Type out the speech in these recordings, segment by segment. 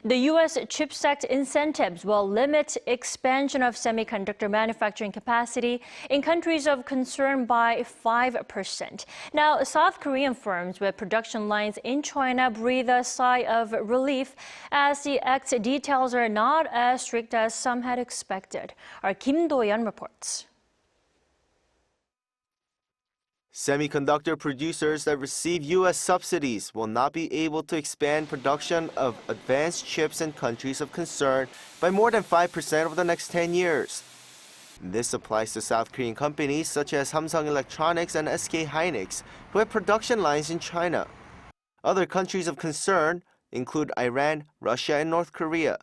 The U.S. CHIPS Act incentives will limit expansion of semiconductor manufacturing capacity in countries of concern by 5%. Now, South Korean firms with production lines in China breathe a sigh of relief as the Act's details are not as strict as some had expected. Our Kim Do-yeon reports. Semiconductor producers that receive U.S. subsidies will not be able to expand production of advanced chips in countries of concern by more than 5% over the next 10 years. This applies to South Korean companies such as Samsung Electronics and SKhainicks, who have production lines in China. Other countries of concern include Iran, Russia, and North Korea.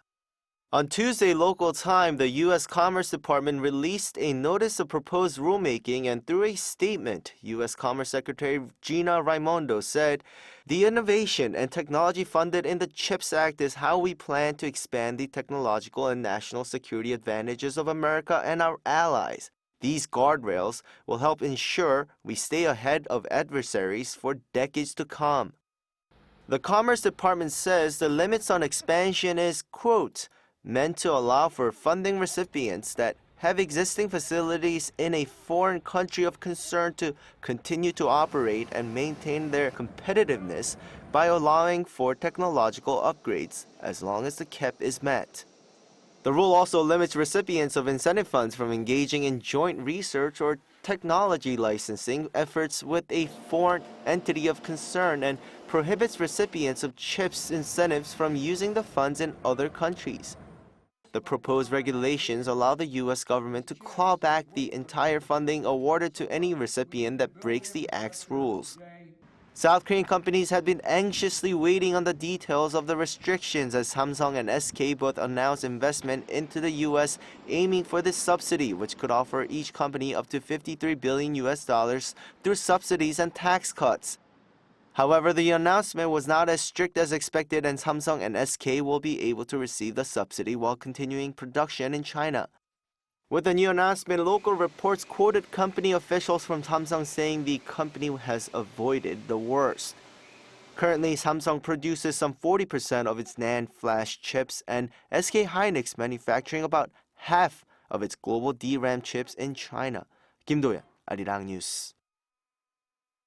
On Tuesday local time, the U.S. Commerce Department released a Notice of Proposed Rulemaking, and through a statement, U.S. Commerce Secretary Gina Raimondo said, "The innovation and technology funded in the CHIPS Act is how we plan to expand the technological and national security advantages of America and our allies. These guardrails will help ensure we stay ahead of adversaries for decades to come." The Commerce Department says the limits on expansion is, quote, meant to allow for funding recipients that have existing facilities in a foreign country of concern to continue to operate and maintain their competitiveness by allowing for technological upgrades as long as the cap is met. The rule also limits recipients of incentive funds from engaging in joint research or technology licensing efforts with a foreign entity of concern and prohibits recipients of CHIPS incentives from using the funds in other countries. The proposed regulations allow the U.S. government to claw back the entire funding awarded to any recipient that breaks the Act's rules. South Korean companies had been anxiously waiting on the details of the restrictions as Samsung and SK both announced investment into the U.S. aiming for this subsidy, which could offer each company up to $53 billion through subsidies and tax cuts. However, the announcement was not as strict as expected, and Samsung and SK will be able to receive the subsidy while continuing production in China. With the new announcement, local reports quoted company officials from Samsung saying the company has avoided the worst. Currently, Samsung produces some 40% of its NAND flash chips, and SKhainicks manufacturing about half of its global DRAM chips in China. Kim Do-yeon, Arirang News.